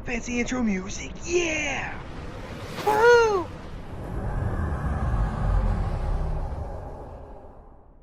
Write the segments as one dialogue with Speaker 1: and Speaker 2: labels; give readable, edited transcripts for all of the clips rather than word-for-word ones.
Speaker 1: Fancy intro music, yeah! Woo!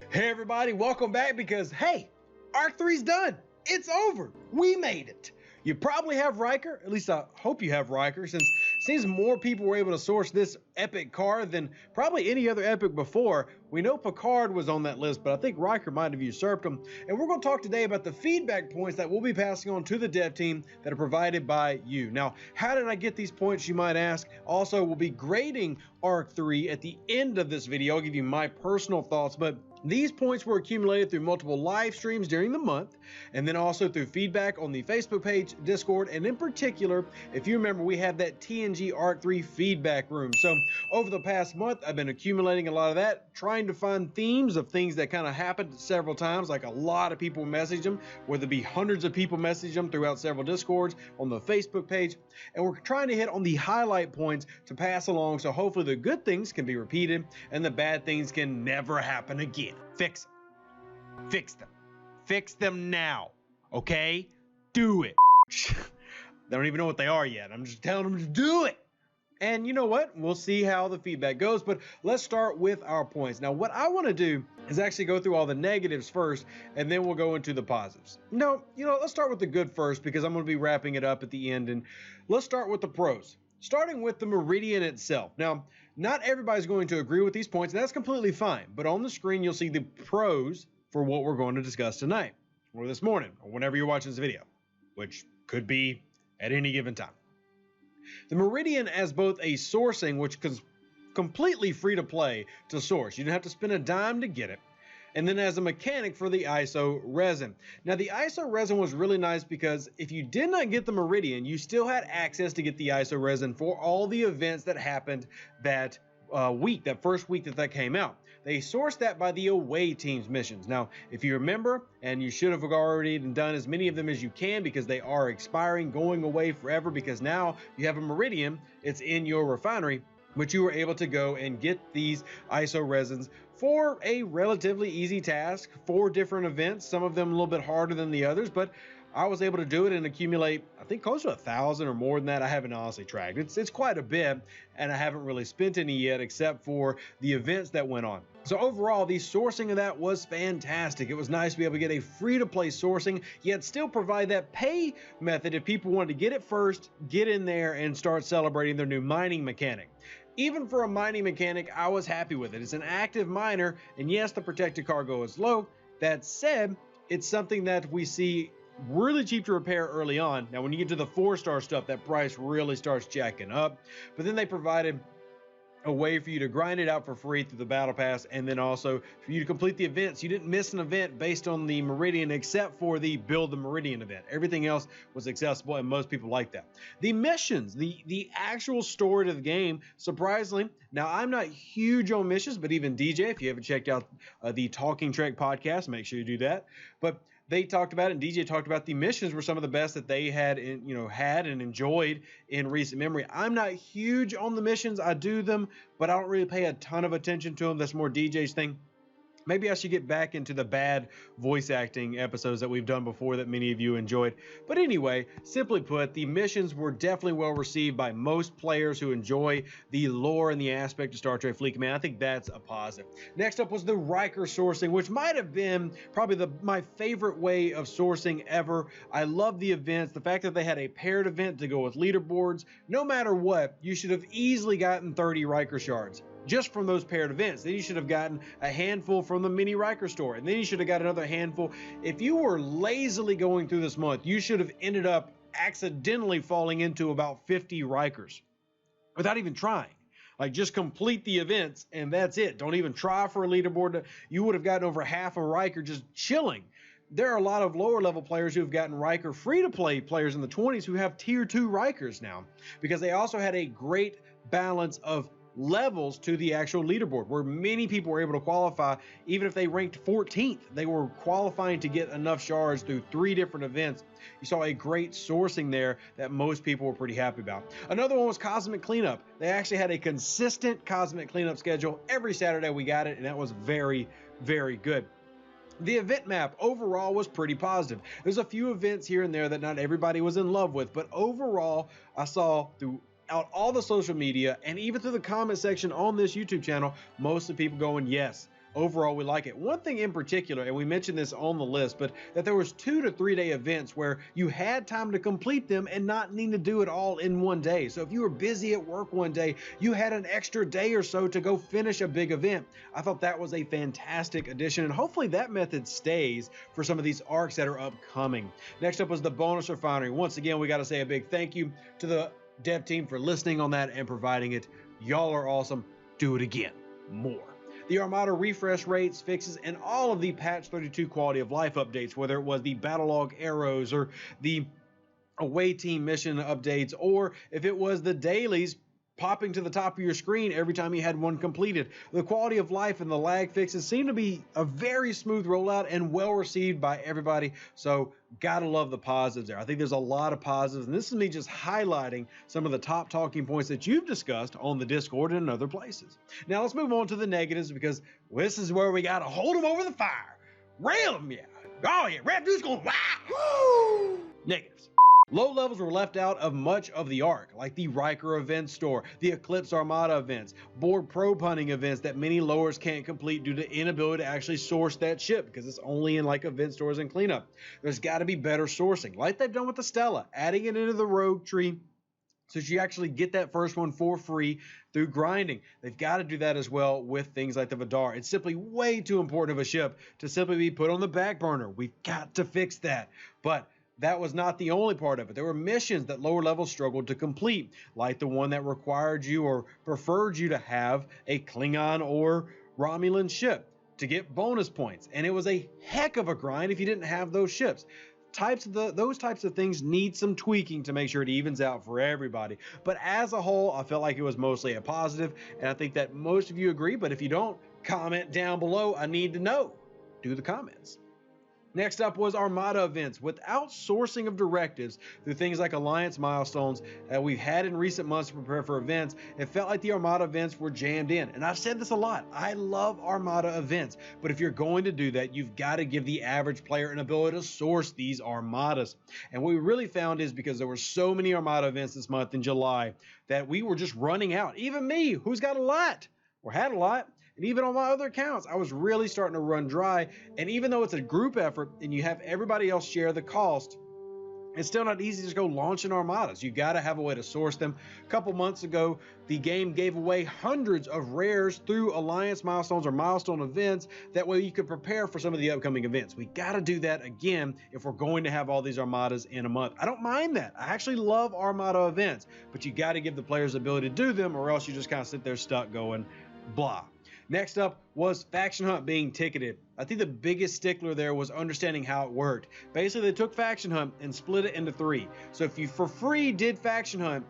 Speaker 1: Hey everybody, welcome back because, hey, Arc 3's done. It's over. We made it. You probably have Riker, at least I hope you have Riker, since it seems more people were able to source this epic card than probably any other epic before. We know Picard was on that list, but I think Riker might have usurped him. And we're going to talk today about the feedback points that we'll be passing on to the dev team that are provided by you. Now, how did I get these points, you might ask? Also, we'll be grading Arc 3 at the end of this video. I'll give you my personal thoughts, but these points were accumulated through multiple live streams during the month, and then also through feedback on the Facebook page, Discord, and in particular, if you remember, we have that TNG Arc 3 feedback room. So over the past month, I've been accumulating a lot of that, trying to find themes of things that kind of happened several times, like a lot of people message them, whether it be hundreds of people message them throughout several Discords, on the Facebook page, and we're trying to hit on the highlight points to pass along, so hopefully the good things can be repeated and the bad things can never happen again. Fix them. Fix them. Fix them now. Okay? Do it. They don't even know what they are yet. I'm just telling them to do it. And you know what? We'll see how the feedback goes, but let's start with our points. Now, what I want to do is actually go through all the negatives first, and then we'll go into the positives. No, let's start with the good first, because I'm going to be wrapping it up at the end, and let's start with the pros. Starting with the Meridian itself. Now, not everybody's going to agree with these points, and that's completely fine. But on the screen, you'll see the pros for what we're going to discuss tonight, or this morning, or whenever you're watching this video, which could be at any given time. The Meridian as both a sourcing, which is completely free to play to source. You don't have to spend a dime to get it. And then as a mechanic for the iso-resin. Now the iso-resin was really nice because if you did not get the Meridian, you still had access to get the iso-resin for all the events that happened that week, that first week that came out. They sourced that by the away team's missions. Now, if you remember, and you should have already done as many of them as you can because they are expiring, going away forever, because now you have a Meridian, it's in your refinery, but you were able to go and get these iso-resins for a relatively easy task, 4 different events, some of them a little bit harder than the others, but I was able to do it and accumulate, I think, close to 1,000 or more than that. I haven't honestly tracked. It's quite a bit, and I haven't really spent any yet except for the events that went on. So overall, the sourcing of that was fantastic. It was nice to be able to get a free-to-play sourcing, yet still provide that pay method if people wanted to get it first, get in there, and start celebrating their new mining mechanic. Even for a mining mechanic, I was happy with it. It's an active miner, and yes, the protected cargo is low. That said, it's something that we see really cheap to repair early on. Now, when you get to the 4-star stuff, that price really starts jacking up. But then they provided a way for you to grind it out for free through the battle pass, and then also for you to complete the events. You didn't miss an event based on the Meridian except for the build the Meridian event. Everything else was accessible, and most people like that. The missions, the actual story of the game, surprisingly, now I'm not huge on missions, but even DJ, if you haven't checked out the Talking Trek podcast, make sure you do that. But they talked about it, and DJ talked about the missions were some of the best that they had and enjoyed in recent memory. I'm not huge on the missions. I do them, but I don't really pay a ton of attention to them. That's more DJ's thing. Maybe I should get back into the bad voice acting episodes that we've done before that many of you enjoyed. But anyway, simply put, the missions were definitely well received by most players who enjoy the lore and the aspect of Star Trek Fleet Command. I think that's a positive. Next up was the Riker sourcing, which might have been probably my favorite way of sourcing ever. I love the events. The fact that they had a paired event to go with leaderboards. No matter what, you should have easily gotten 30 Riker shards just from those paired events. Then you should have gotten a handful from the mini Riker store, and then you should have got another handful. If you were lazily going through this month, you should have ended up accidentally falling into about 50 Rikers without even trying. Like, just complete the events and that's it. Don't even try for a leaderboard. You would have gotten over half a Riker just chilling. There are a lot of lower level players who have gotten Riker free-to-play players in the 20s who have tier 2 Rikers now, because they also had a great balance of levels to the actual leaderboard, where many people were able to qualify. Even if they ranked 14th, they were qualifying to get enough shards through 3 different events. You saw a great sourcing there that most people were pretty happy about. Another one was Cosmic Cleanup. They actually had a consistent Cosmic Cleanup schedule. Every Saturday we got it, and that was very, very good. The event map overall was pretty positive. There's a few events here and there that not everybody was in love with, but overall, I saw throughout all the social media and even through the comment section on this YouTube channel, most of the people going, yes, overall we like it. One thing in particular, and we mentioned this on the list, but that there was 2 to 3 day events where you had time to complete them and not need to do it all in one day. So if you were busy at work one day, you had an extra day or so to go finish a big event. I thought that was a fantastic addition, and hopefully that method stays for some of these arcs that are upcoming. Next up was the bonus refinery. Once again, we got to say a big thank you to the dev team for listening on that and providing it. Y'all are awesome. Do it again. More. The Armada refresh rates, fixes, and all of the patch 32 quality of life updates, whether it was the battle log arrows or the away team mission updates, or if it was the dailies popping to the top of your screen every time you had one completed. The quality of life and the lag fixes seem to be a very smooth rollout and well received by everybody. So gotta love the positives there. I think there's a lot of positives, and this is me just highlighting some of the top talking points that you've discussed on the Discord and other places. Now let's move on to the negatives, because this is where we gotta hold them over the fire. Rail them, yeah. Oh yeah, Rap Deuce going wow. Woo! Negatives. Low levels were left out of much of the arc, like the Riker event store, the Eclipse Armada events, board probe hunting events that many lowers can't complete due to inability to actually source that ship because it's only in like event stores and cleanup. There's got to be better sourcing, like they've done with the Stella, adding it into the rogue tree so that you actually get that first one for free through grinding. They've got to do that as well with things like the Vidar. It's simply way too important of a ship to simply be put on the back burner. We've got to fix that. But that was not the only part of it. There were missions that lower levels struggled to complete, like the one that required you or preferred you to have a Klingon or Romulan ship to get bonus points. And it was a heck of a grind if you didn't have those ships. Those types of things need some tweaking to make sure it evens out for everybody. But as a whole, I felt like it was mostly a positive, and I think that most of you agree. But if you don't, comment down below. I need to know. Do the comments. Next up was Armada events. Without sourcing of directives through things like Alliance milestones that we've had in recent months to prepare for events, it felt like the Armada events were jammed in. And I've said this a lot. I love Armada events, but if you're going to do that, you've got to give the average player an ability to source these Armadas. And what we really found is because there were so many Armada events this month in July that we were just running out. Even me, who's got a lot or had a lot. And even on my other accounts, I was really starting to run dry. And even though it's a group effort and you have everybody else share the cost, it's still not easy to just go launching Armadas. You got to have a way to source them. A couple months ago, the game gave away hundreds of rares through Alliance milestones or milestone events. That way you could prepare for some of the upcoming events. We got to do that again if we're going to have all these Armadas in a month. I don't mind that. I actually love Armada events, but you got to give the players the ability to do them, or else you just kind of sit there stuck going blah. Next up was Faction Hunt being ticketed. I think the biggest stickler there was understanding how it worked. Basically, they took Faction Hunt and split it into 3. So if you for free did Faction Hunt,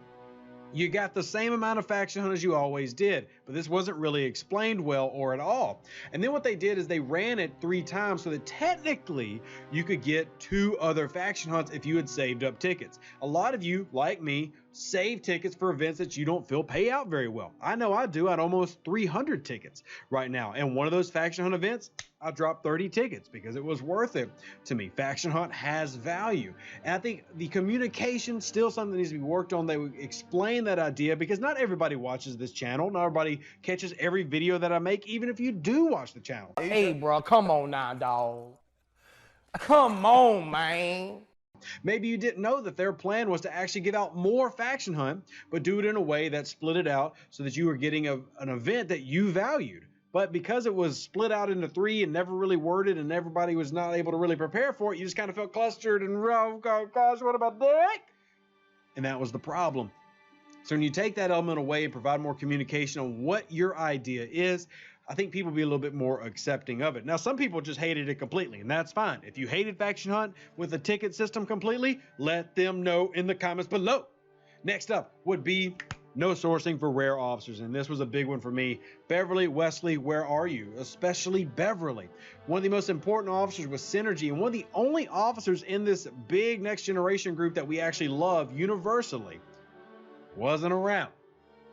Speaker 1: you got the same amount of Faction Hunt as you always did, but this wasn't really explained well or at all. And then what they did is they ran it 3 times so that technically you could get 2 other Faction Hunts if you had saved up tickets. A lot of you, like me, save tickets for events that you don't feel pay out very well. I know I do. I had almost 300 tickets right now. And one of those Faction Hunt events, I dropped 30 tickets because it was worth it to me. Faction Hunt has value. And I think the communication still something that needs to be worked on. They would explain that idea because not everybody watches this channel. Not everybody catches every video that I make, even if you do watch the channel.
Speaker 2: Hey, bro, come on now, dog. Come on, man.
Speaker 1: Maybe you didn't know that their plan was to actually give out more Faction Hunt, but do it in a way that split it out so that you were getting an event that you valued. But because it was split out into 3 and never really worded and everybody was not able to really prepare for it, you just kind of felt clustered and, oh gosh, what about that? And that was the problem. So when you take that element away and provide more communication on what your idea is, I think people will be a little bit more accepting of it. Now, some people just hated it completely, and that's fine. If you hated Faction Hunt with the ticket system completely, let them know in the comments below. Next up would be no sourcing for rare officers, and this was a big one for me. Beverly, Wesley, where are you? Especially Beverly. One of the most important officers was Synergy, and one of the only officers in this big next generation group that we actually love universally wasn't around.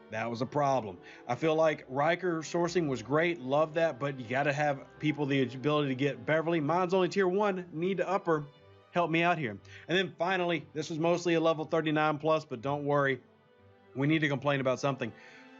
Speaker 1: That was a problem. I feel like Riker sourcing was great, love that, but you got to have people the ability to get Beverly. Mine's only tier 1, need to up her. Help me out here. And then finally, this was mostly a level 39 plus, but don't worry, we need to complain about something.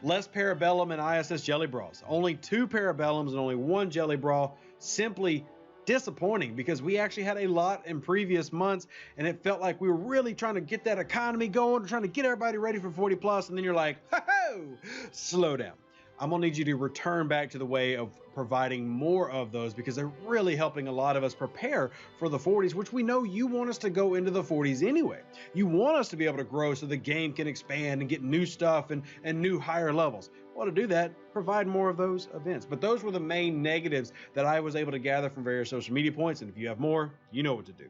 Speaker 1: Less Parabellum and ISS Jelly Bras. Only 2 Parabellums and only 1 Jelly Bra. Simply disappointing, because we actually had a lot in previous months, and it felt like we were really trying to get that economy going, trying to get everybody ready for 40 plus, and then you're like, ho, slow down. I'm gonna need you to return back to the way of providing more of those, because they're really helping a lot of us prepare for the 40s, which we know you want us to go into the 40s anyway. You want us to be able to grow so the game can expand and get new stuff and new higher levels. Well, to do that, provide more of those events. But those were the main negatives that I was able to gather from various social media points, and if you have more, you know what to do.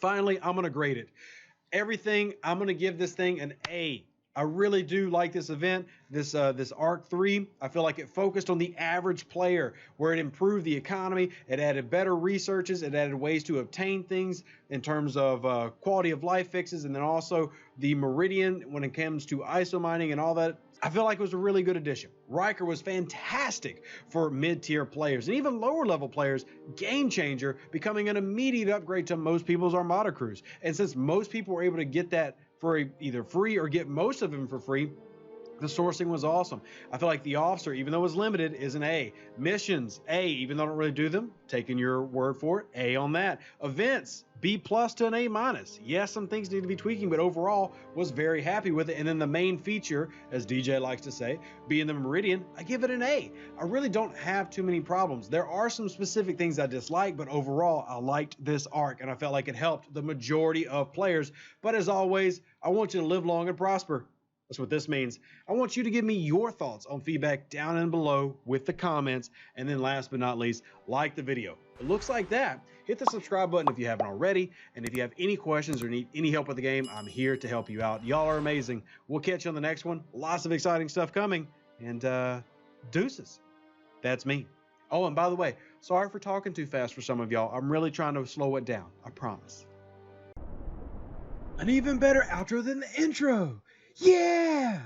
Speaker 1: Finally, I'm gonna grade it. Everything, I'm gonna give this thing an A. I really do like this event, this Arc 3. I feel like it focused on the average player, where it improved the economy, it added better researches, it added ways to obtain things in terms of quality of life fixes, and then also the Meridian when it comes to ISO mining and all that. I feel like it was a really good addition. Riker was fantastic for mid-tier players and even lower level players. Game changer, becoming an immediate upgrade to most people's Armada crews. And since most people were able to get that for either free or get most of them for free, the sourcing was awesome. I feel like the officer, even though it was limited, is an A. Missions, A, even though I don't really do them, taking your word for it, A on that. Events, B plus to an A minus. Yes, some things need to be tweaking, but overall was very happy with it. And then the main feature, as DJ likes to say, being the Meridian, I give it an A. I really don't have too many problems. There are some specific things I dislike, but overall I liked this arc and I felt like it helped the majority of players. But as always, I want you to live long and prosper. That's what this means. I want you to give me your thoughts on feedback down and below with the comments. And then last but not least, like the video. It looks like that. Hit the subscribe button if you haven't already. And if you have any questions or need any help with the game, I'm here to help you out. Y'all are amazing. We'll catch you on the next one. Lots of exciting stuff coming. And deuces. That's me. Oh, and by the way, sorry for talking too fast for some of y'all. I'm really trying to slow it down. I promise. An even better outro than the intro. Yeah!